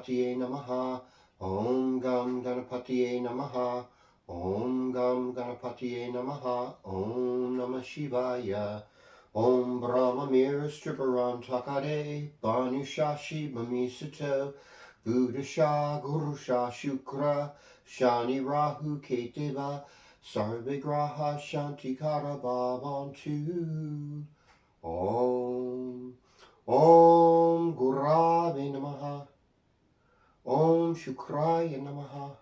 Ganapatiye Namaha. Om Gam Ganapatiye Namaha. Om Gam Ganapatiye Namaha. Om Namah Shivaya. Om Brahma Triparan Takare. Banu Shashi Mamisato. Buddha Guru Shukra. Shani Rahu Keteva. Sarve Graha Shantikara Bhavantu. Om Gurave Namaha. Om Shukraya Namaha.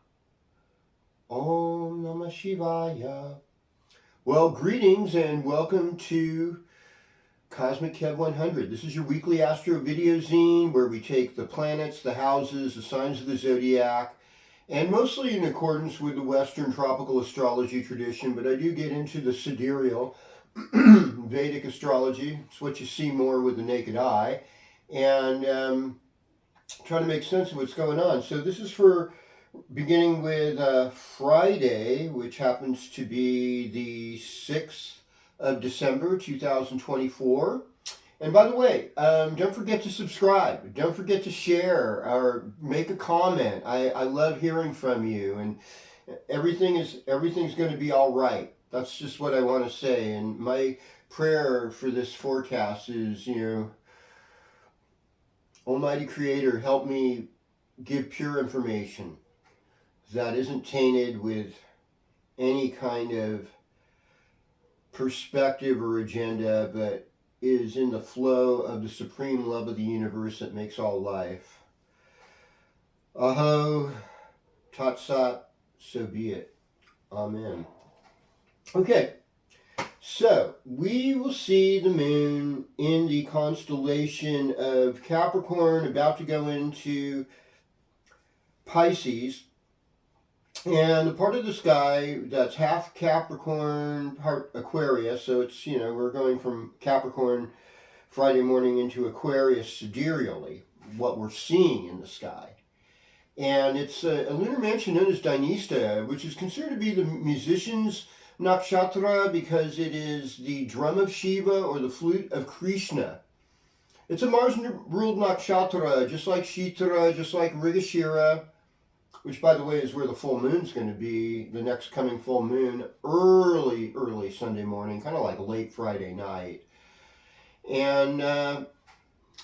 Om Namah Shivaya. Well, greetings and welcome to Cosmic Kev 100. This is your weekly astro video zine where we take the planets, the houses, the signs of the zodiac, and mostly in accordance with the Western tropical astrology tradition, but I do get into the sidereal Vedic astrology. It's what you see more with the naked eye, and try to make sense of what's going on. So this is for beginning with Friday, which happens to be the 6th of December 2024. And by the way, don't forget to subscribe. Don't forget to share or make a comment. I love hearing from you, and everything's going to be all right. That's just what I want to say. And my prayer for this forecast is, Almighty Creator, help me give pure information that isn't tainted with any kind of perspective or agenda, but is in the flow of the supreme love of the universe that makes all life. Aho, Tat Sat, so be it. Amen. Okay, so we will see the moon in the constellation of Capricorn, about to go into Pisces. And the part of the sky that's half Capricorn, part Aquarius, so it's, we're going from Capricorn Friday morning into Aquarius sidereally, what we're seeing in the sky. And it's a lunar mansion known as Dynista, which is considered to be the musician's nakshatra because it is the drum of Shiva or the flute of Krishna. It's a Mars-ruled nakshatra, just like Shitra, just like Mrigashira, which, by the way, is where the full moon's going to be, the next coming full moon, early Sunday morning, kind of like late Friday night. And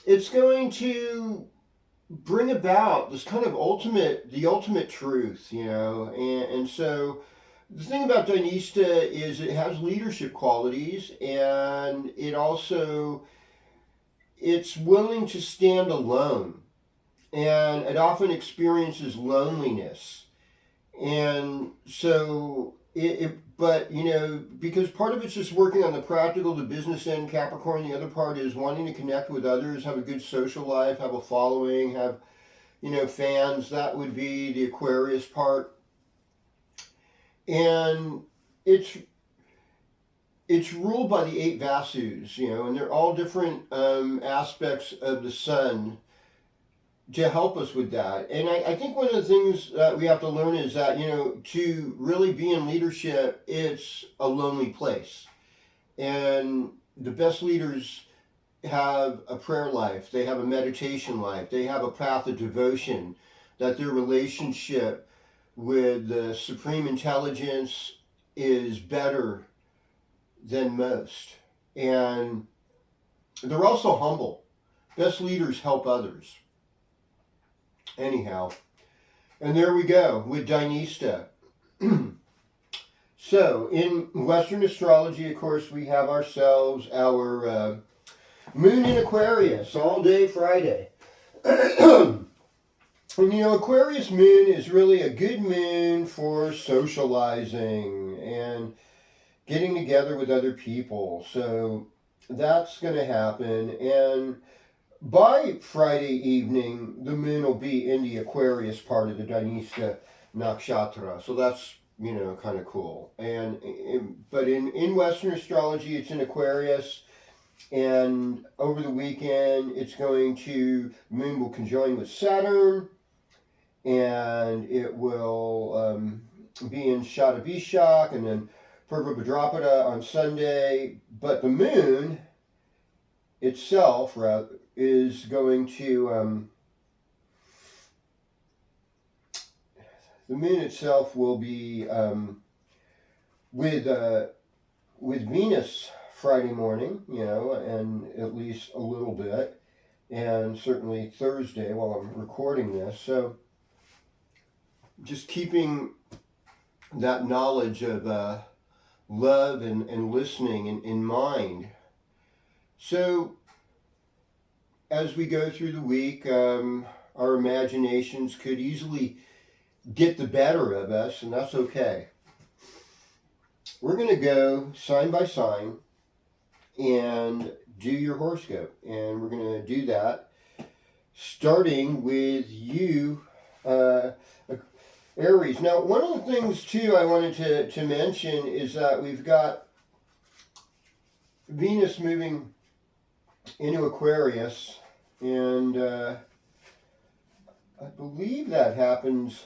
it's going to bring about this kind of the ultimate truth, and so the thing about Dynista is it has leadership qualities, and it's willing to stand alone. And it often experiences loneliness. And so, because part of it's just working on the practical, the business end, Capricorn, the other part is wanting to connect with others, have a good social life, have a following, have, fans. That would be the Aquarius part. And it's ruled by the 8 Vasus, and they're all different aspects of the sun to help us with that. And I think one of the things that we have to learn is that, to really be in leadership, it's a lonely place. And the best leaders have a prayer life, they have a meditation life, they have a path of devotion, that their relationship with the supreme intelligence is better than most. And they're also humble. Best leaders help others. Anyhow, and there we go with Dynista. So, in Western astrology, of course, we have ourselves our moon in Aquarius all day Friday. And Aquarius moon is really a good moon for socializing and getting together with other people. So, that's going to happen. And by Friday evening, the moon will be in the Aquarius part of the Dynista nakshatra. So that's, kind of cool. But in Western astrology, it's in Aquarius. And over the weekend, moon will conjoin with Saturn. And it will be in Shadabishak and then Purva Bhadrapada on Sunday. But the moon itself, is going to the moon itself will be with Venus Friday morning, and at least a little bit, and certainly Thursday while I'm recording this. So just keeping that knowledge of love and listening in mind. So as we go through the week, our imaginations could easily get the better of us, and that's okay. We're going to go sign by sign and do your horoscope, and we're going to do that starting with you, Aries. Now, one of the things too I wanted to mention is that we've got Venus moving into Aquarius, and I believe that happens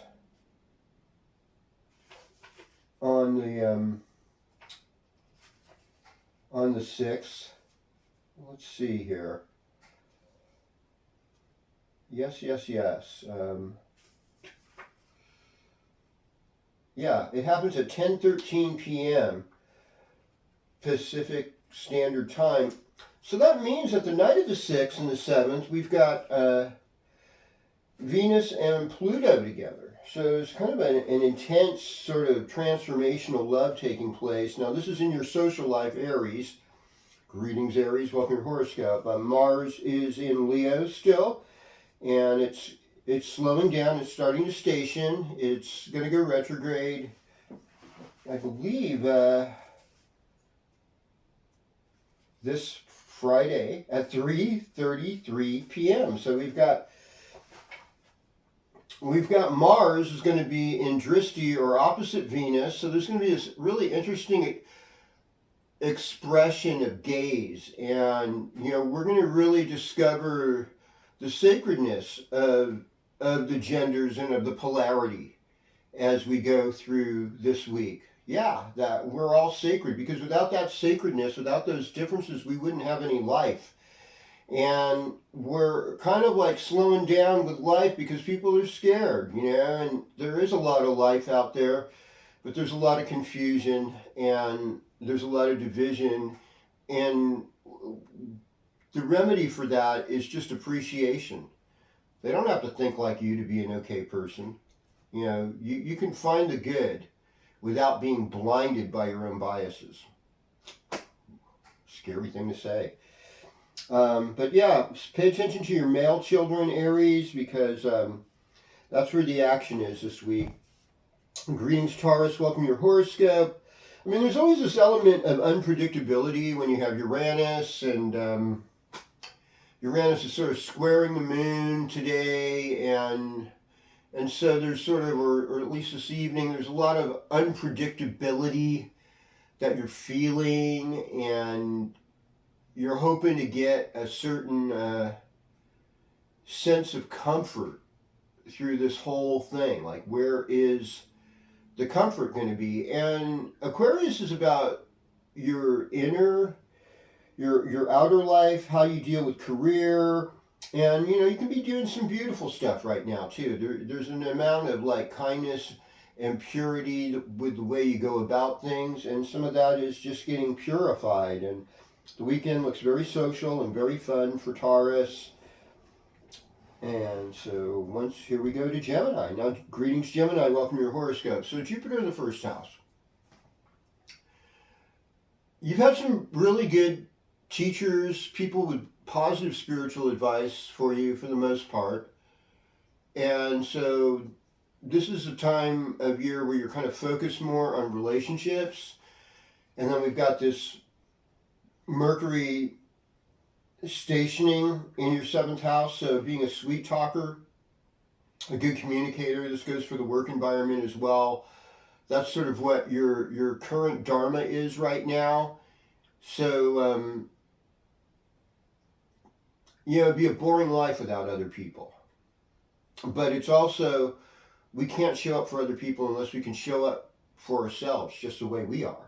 on the 6th. Let's see here. Yes. Yeah, it happens at 10:13 p.m. Pacific Standard Time. So that means that the night of the 6th and the 7th, we've got Venus and Pluto together. So it's kind of an intense sort of transformational love taking place. Now, this is in your social life, Aries. Greetings, Aries. Welcome to your horoscope. Mars is in Leo still, and it's slowing down. It's starting to station. It's going to go retrograde, I believe, this Friday at 3:33 p.m. So we've got Mars is going to be in Dristi or opposite Venus. So there's going to be this really interesting expression of gaze, and we're going to really discover the sacredness of the genders and of the polarity as we go through this week. Yeah, that we're all sacred, because without that sacredness, without those differences, we wouldn't have any life. And we're kind of like slowing down with life because people are scared, and there is a lot of life out there, but there's a lot of confusion and there's a lot of division, and the remedy for that is just appreciation. They don't have to think like you to be an okay person. You can find the good without being blinded by your own biases. Scary thing to say. But yeah, pay attention to your male children, Aries, because that's where the action is this week. Greetings, Taurus. Welcome to your horoscope. I mean, there's always this element of unpredictability when you have Uranus, and Uranus is sort of squaring the moon today, and so there's sort of, or at least this evening, there's a lot of unpredictability that you're feeling, and you're hoping to get a certain sense of comfort through this whole thing. Like, where is the comfort going to be? And Aquarius is about your inner, your outer life, how you deal with career, and you can be doing some beautiful stuff right now too. There's an amount of like kindness and purity with the way you go about things, and some of that is just getting purified. And the weekend looks very social and very fun for Taurus. And so here we go to Gemini. Now, greetings, Gemini. Welcome to your horoscope. So Jupiter in the first house. You've had some really good teachers, people with positive spiritual advice for you for the most part. And so this is a time of year where you're kind of focused more on relationships. And then we've got this Mercury stationing in your 7th house, so being a sweet talker, a good communicator. This goes for the work environment as well. That's sort of what your current dharma is right now. So it'd be a boring life without other people. But it's also, we can't show up for other people unless we can show up for ourselves just the way we are.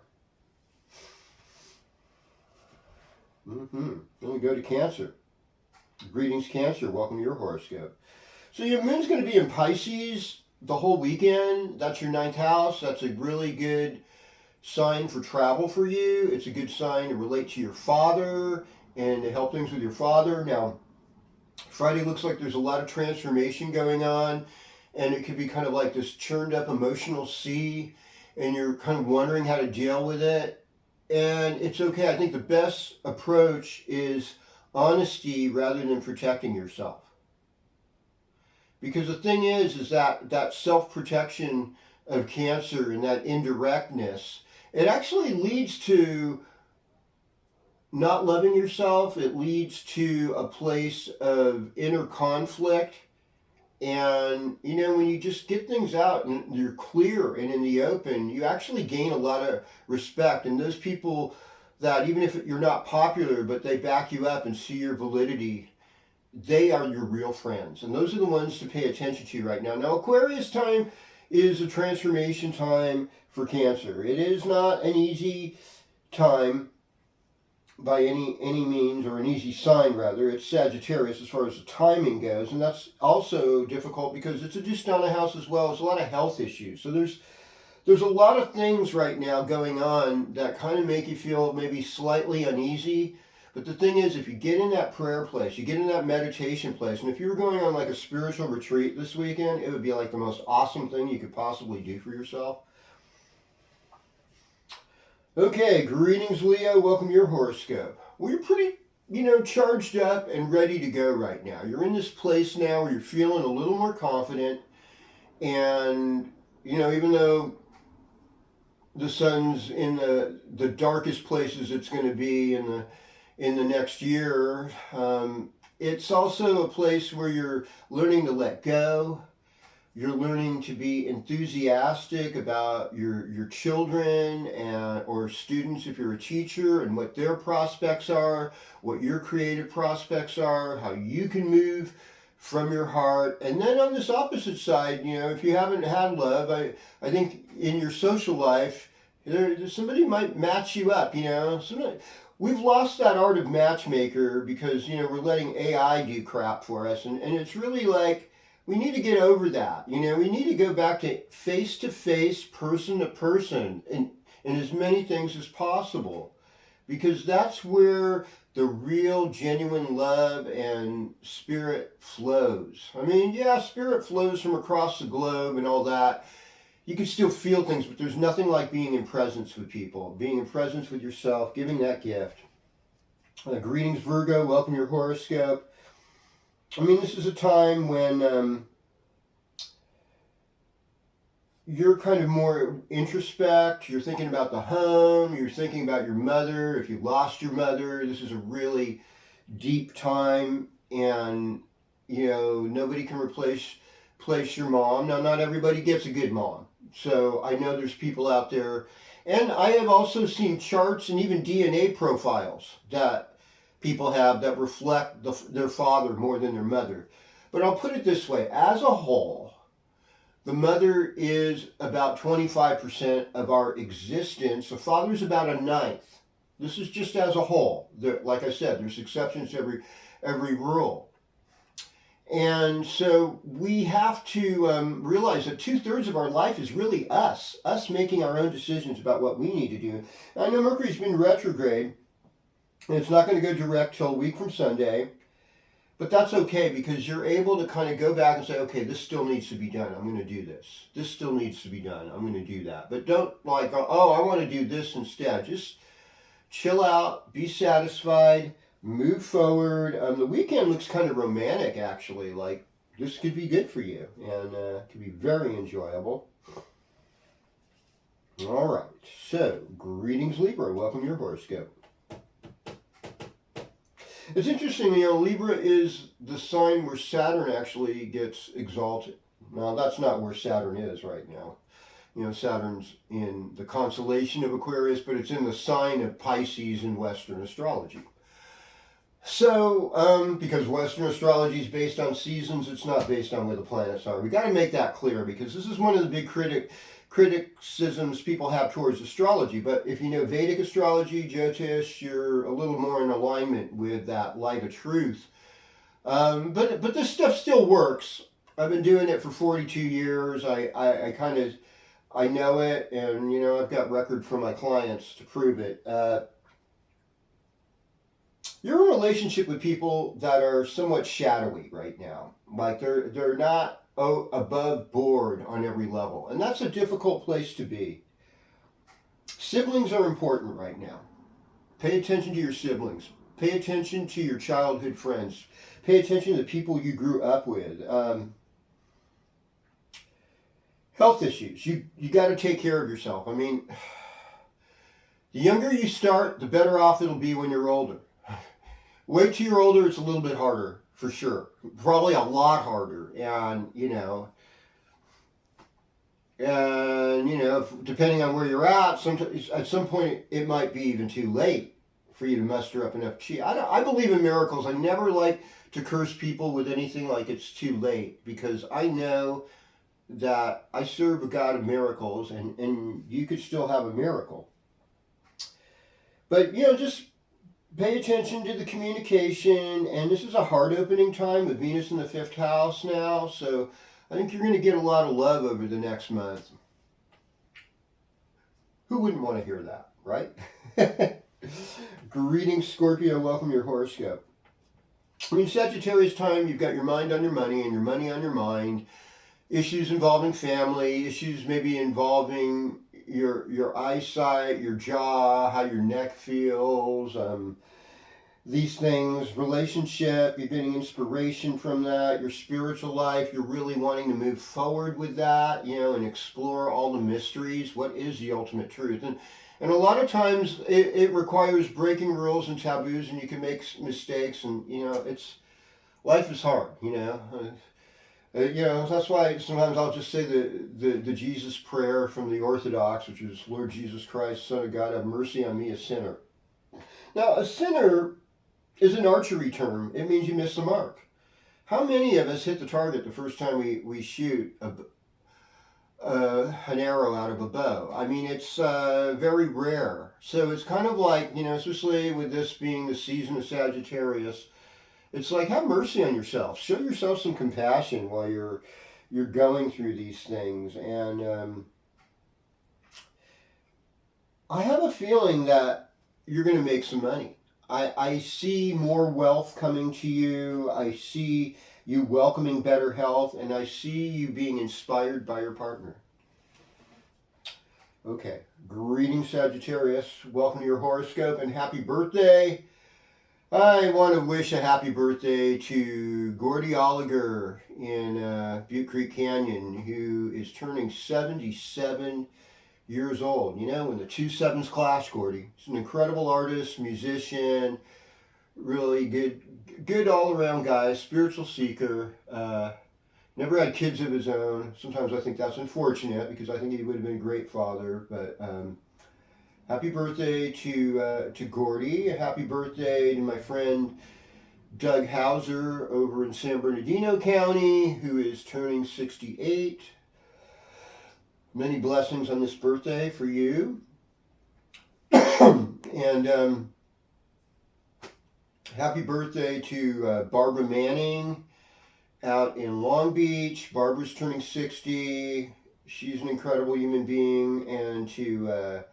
Then we go to Cancer. Greetings, Cancer. Welcome to your horoscope. So your moon's going to be in Pisces the whole weekend. That's your ninth house. That's a really good sign for travel for you. It's a good sign to relate to your father and to help things with your father. Now, Friday looks like there's a lot of transformation going on, and it could be kind of like this churned up emotional sea, and you're kind of wondering how to deal with it. And it's okay. I think the best approach is honesty rather than protecting yourself. Because the thing is that self-protection of Cancer and that indirectness, it actually leads to not loving yourself. It leads to a place of inner conflict. And, you know, when you just get things out and you're clear and in the open, you actually gain a lot of respect. And those people that, even if you're not popular, but they back you up and see your validity, they are your real friends. And those are the ones to pay attention to right now. Now, Aquarius time is a transformation time for Cancer. It is not an easy time by any means, or an easy sign rather. It's Sagittarius as far as the timing goes, and that's also difficult because it's a Dustana house as well. There's a lot of health issues. So there's a lot of things right now going on that kind of make you feel maybe slightly uneasy. But the thing is, if you get in that prayer place, you get in that meditation place, and if you were going on like a spiritual retreat this weekend, it would be like the most awesome thing you could possibly do for yourself. Okay, greetings Leo, welcome to your horoscope. Well, you're pretty, charged up and ready to go right now. You're in this place now where you're feeling a little more confident, and, even though the sun's in the darkest places it's going to be in the next year, it's also a place where you're learning to let go. You're learning to be enthusiastic about your children or students if you're a teacher, and what their prospects are, what your creative prospects are, how you can move from your heart. And then on this opposite side, if you haven't had love, I think in your social life, somebody might match you up, We've lost that art of matchmaker because, we're letting AI do crap for us. And it's really like, we need to get over that. We need to go back to face-to-face, person-to-person in as many things as possible. Because that's where the real, genuine love and spirit flows. I mean, yeah, spirit flows from across the globe and all that. You can still feel things, but there's nothing like being in presence with people, being in presence with yourself, giving that gift. Greetings, Virgo. Welcome to your horoscope. I mean, this is a time when you're kind of more introspect. You're thinking about the home. You're thinking about your mother. If you lost your mother, this is a really deep time, and nobody can replace your mom. Now, not everybody gets a good mom, so I know there's people out there, and I have also seen charts and even DNA profiles that people have that reflect their father more than their mother. But I'll put it this way: as a whole, the mother is about 25% of our existence. The father's about a ninth. This is just as a whole. Like I said, there's exceptions to every rule. And so we have to realize that 2/3 of our life is really us making our own decisions about what we need to do. I know Mercury's been retrograde, and it's not going to go direct till a week from Sunday. But that's okay, because you're able to kind of go back and say, okay, this still needs to be done. I'm going to do this. This still needs to be done. I'm going to do that. But don't like, oh, I want to do this instead. Just chill out, be satisfied, move forward. The weekend looks kind of romantic, actually. Like, this could be good for you, and could be very enjoyable. All right. So, greetings, Libra. Welcome to your horoscope. It's interesting, Libra is the sign where Saturn actually gets exalted. Now, that's not where Saturn is right now. Saturn's in the constellation of Aquarius, but it's in the sign of Pisces in Western astrology. So, because Western astrology is based on seasons, it's not based on where the planets are. We got to make that clear, because this is one of the big criticisms people have towards astrology. But if you know Vedic astrology, Jyotish, you're a little more in alignment with that light of truth. But this stuff still works. I've been doing it for 42 years. I know it, and I've got record from my clients to prove it. You're in a relationship with people that are somewhat shadowy right now. Like they're not above board on every level, and that's a difficult place to be. Siblings are important right now. Pay attention to your siblings. Pay attention to your childhood friends. Pay attention to the people you grew up with. Health issues. You got to take care of yourself. I mean, the younger you start, the better off it'll be when you're older. Wait till you're older, it's a little bit harder, for sure. Probably a lot harder. And depending on where you're at, at some point it might be even too late for you to muster up enough chi. I believe in miracles. I never like to curse people with anything like it's too late, because I know that I serve a God of miracles, and you could still have a miracle. But, just pay attention to the communication, and this is a heart-opening time with Venus in the 5th house now, so I think you're going to get a lot of love over the next month. Who wouldn't want to hear that, right? Greetings, Scorpio. Welcome to your horoscope. I mean, Sagittarius time, you've got your mind on your money and your money on your mind. Issues involving family, issues maybe involving your eyesight, your jaw, how your neck feels, these things, relationship, you're getting inspiration from that, your spiritual life, you're really wanting to move forward with that, and explore all the mysteries. What is the ultimate truth? And a lot of times it requires breaking rules and taboos, and you can make mistakes, and life is hard. That's why sometimes I'll just say the Jesus prayer from the Orthodox, which is, Lord Jesus Christ, Son of God, have mercy on me, a sinner. Now, a sinner is an archery term. It means you miss the mark. How many of us hit the target the first time we shoot an arrow out of a bow? I mean, it's very rare. So it's kind of like, especially with this being the season of Sagittarius, it's like, have mercy on yourself. Show yourself some compassion while you're going through these things. And I have a feeling that you're going to make some money. I see more wealth coming to you. I see you welcoming better health. And I see you being inspired by your partner. Okay. Greetings, Sagittarius. Welcome to your horoscope and happy birthday. I want to wish a happy birthday to Gordy Oliger in Butte Creek Canyon, who is turning 77 years old. When the two sevens clash, Gordy. He's an incredible artist, musician, really good all-around guy, spiritual seeker. Never had kids of his own. Sometimes I think that's unfortunate, because I think he would have been a great father, but happy birthday to Gordy. Happy birthday to my friend Doug Hauser over in San Bernardino County, who is turning 68. Many blessings on this birthday for you. And happy birthday to Barbara Manning out in Long Beach. Barbara's turning 60. She's an incredible human being. And to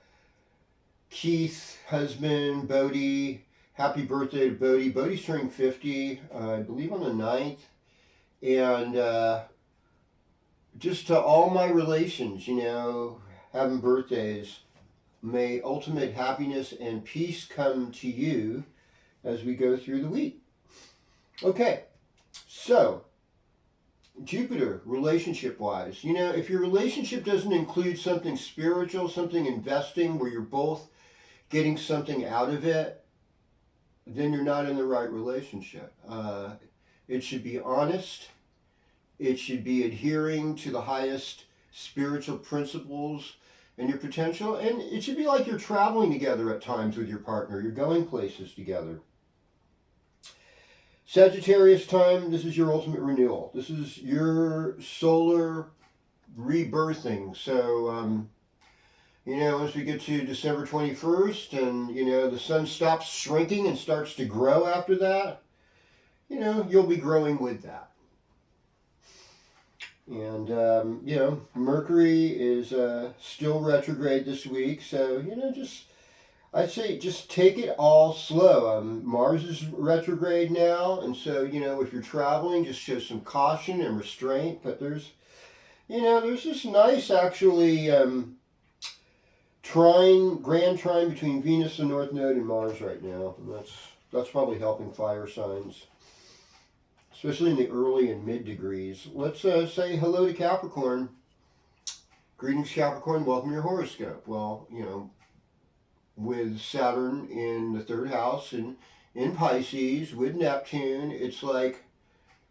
Keith, husband, Bodie, happy birthday to Bodie. Bodie's turning 50, I believe on the 9th. And just to all my relations, having birthdays, may ultimate happiness and peace come to you as we go through the week. Okay, so Jupiter, relationship-wise, if your relationship doesn't include something spiritual, something investing, where you're both getting something out of it, then you're not in the right relationship. It should be honest. It should be adhering to the highest spiritual principles and your potential. And it should be like you're traveling together at times with your partner. You're going places together. Sagittarius time, this is your ultimate renewal. This is your solar rebirthing. So, once we get to December 21st and, the sun stops shrinking and starts to grow after that, you'll be growing with that. And, Mercury is still retrograde this week. So, I'd say just take it all slow. Mars is retrograde now. And so, if you're traveling, just show some caution and restraint. But there's this nice, actually, grand trine between Venus and North Node and Mars right now. And that's probably helping fire signs, especially in the early and mid degrees. Let's say hello to Capricorn. Greetings, Capricorn. Welcome to your horoscope. Well, with Saturn in the third house and in Pisces, with Neptune, it's like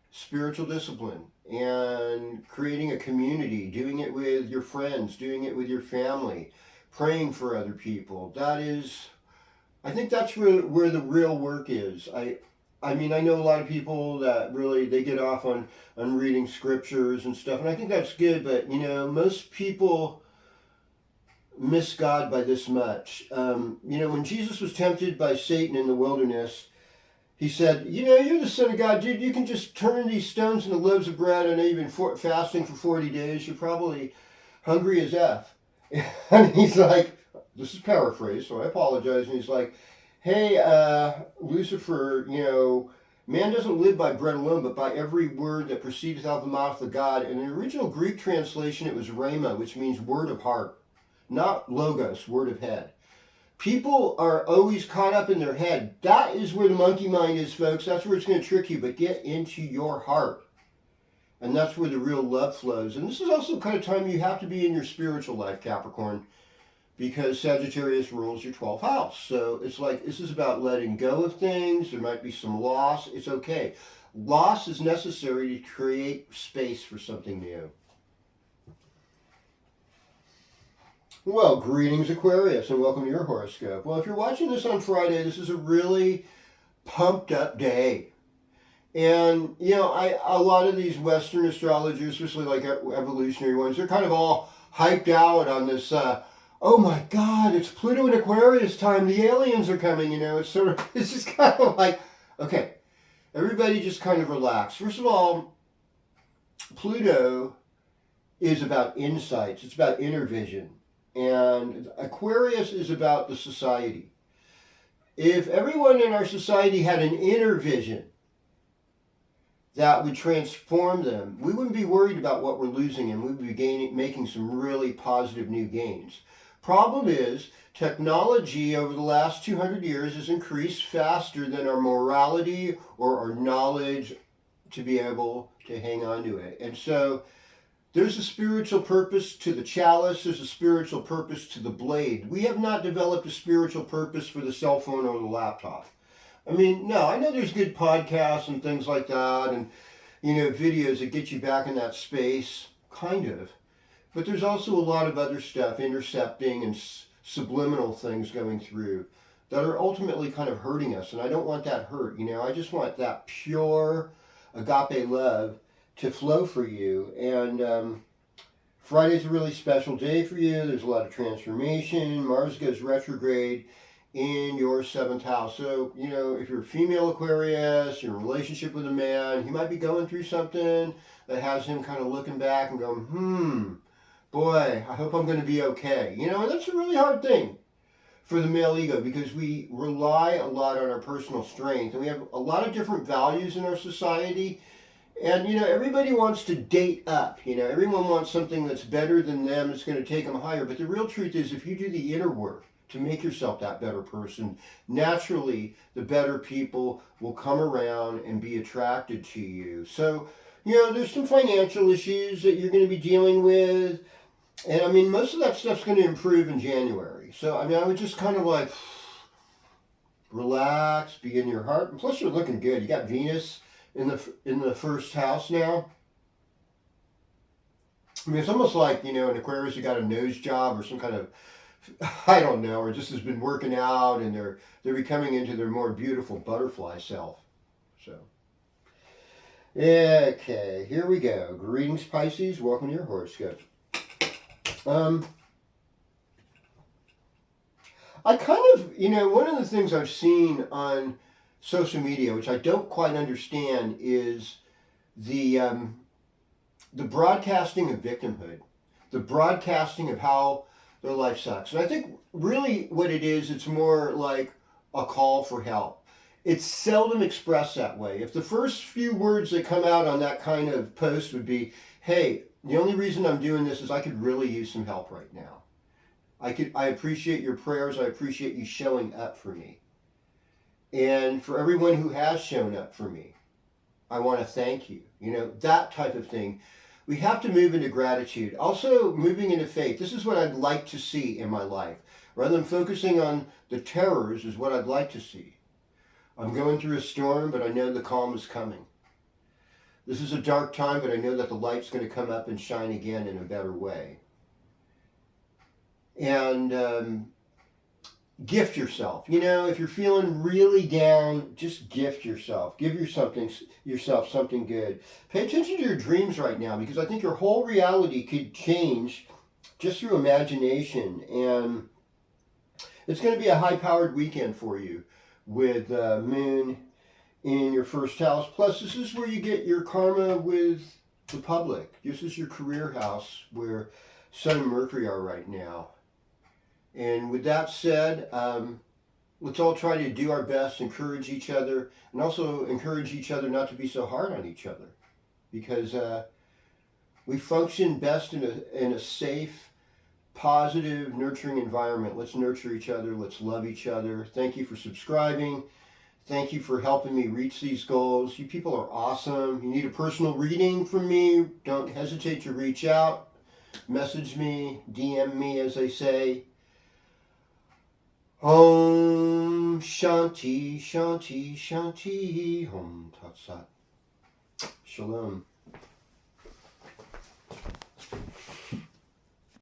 spiritual discipline and creating a community, doing it with your friends, doing it with your family, praying for other people. I think that's where the real work is. I mean, I know a lot of people that really, they get off on reading scriptures and stuff, and I think that's good, but, most people miss God by this much. When Jesus was tempted by Satan in the wilderness, he said, you're the Son of God, dude, you can just turn these stones into loaves of bread. I know you've been fasting for 40 days, you're probably hungry as F. And he's like, this is paraphrase, so I apologize, and he's like, hey, Lucifer, man doesn't live by bread alone, but by every word that proceedeth out of the mouth of God. In the original Greek translation, it was rhema, which means word of heart, not logos, word of head. People are always caught up in their head. That is where the monkey mind is, folks. That's where it's going to trick you, but get into your heart. And that's where the real love flows. And this is also the kind of time you have to be in your spiritual life, Capricorn, because Sagittarius rules your 12th house. So it's like, this is about letting go of things. There might be some loss. It's okay. Loss is necessary to create space for something new. Well, greetings, Aquarius, and welcome to your horoscope. Well, if you're watching this on Friday, this is a really pumped up day. And, a lot of these Western astrologers, especially like evolutionary ones, they're kind of all hyped out on this, oh my God, it's Pluto and Aquarius time, the aliens are coming, it's just kind of like, okay, everybody just kind of relax. First of all, Pluto is about insights, it's about inner vision. And Aquarius is about the society. If everyone in our society had an inner vision that would transform them, we wouldn't be worried about what we're losing, and we'd be making some really positive new gains. Problem is, technology over the last 200 years has increased faster than our morality or our knowledge to be able to hang on to it. And so there's a spiritual purpose to the chalice. There's a spiritual purpose to the blade. We have not developed a spiritual purpose for the cell phone or the laptop. I mean, no, I know there's good podcasts and things like that and, videos that get you back in that space, kind of. But there's also a lot of other stuff, intercepting and subliminal things going through that are ultimately kind of hurting us. And I don't want that hurt, I just want that pure agape love to flow for you. And Friday's a really special day for you. There's a lot of transformation. Mars goes retrograde in your 7th house. So, if you're a female Aquarius, you're in a relationship with a man, he might be going through something that has him kind of looking back and going, boy, I hope I'm going to be okay. And that's a really hard thing for the male ego, because we rely a lot on our personal strength, and we have a lot of different values in our society. And, everybody wants to date up. Everyone wants something that's better than them, that's going to take them higher. But the real truth is, if you do the inner work to make yourself that better person, naturally, the better people will come around and be attracted to you. So, there's some financial issues that you're going to be dealing with. And, most of that stuff's going to improve in January. So, I would just kind of like relax, be in your heart. And plus, you're looking good. You got Venus in the first house now. It's almost like, in Aquarius, you got a nose job or some kind of, I don't know, or just has been working out, and they're becoming into their more beautiful butterfly self. So, okay, here we go. Greetings, Pisces. Welcome to your horoscope. I kind of, one of the things I've seen on social media, which I don't quite understand, is the the broadcasting of victimhood, the broadcasting of how their life sucks. And I think really what it is, it's more like a call for help. It's seldom expressed that way. If the first few words that come out on that kind of post would be, hey, the only reason I'm doing this is I could really use some help right now. I appreciate your prayers. I appreciate you showing up for me. And for everyone who has shown up for me, I want to thank you. You know, that type of thing. We have to move into gratitude. Also, moving into faith. This is what I'd like to see in my life. Rather than focusing on the terrors is what I'd like to see. I'm going through a storm, but I know the calm is coming. This is a dark time, but I know that the light's going to come up and shine again in a better way. And gift yourself. You know, if you're feeling really down, just gift yourself. Give yourself something good. Pay attention to your dreams right now, because I think your whole reality could change just through imagination. And it's going to be a high-powered weekend for you with Moon in your first house. Plus, this is where you get your karma with the public. This is your career house where Sun and Mercury are right now. And with that said, let's all try to do our best, encourage each other, and also encourage each other not to be so hard on each other. Because we function best in a safe, positive, nurturing environment. Let's nurture each other. Let's love each other. Thank you for subscribing. Thank you for helping me reach these goals. You people are awesome. You need a personal reading from me, don't hesitate to reach out. Message me, DM me, as they say. Om Shanti, Shanti, Shanti, Om Tat Sat. Shalom.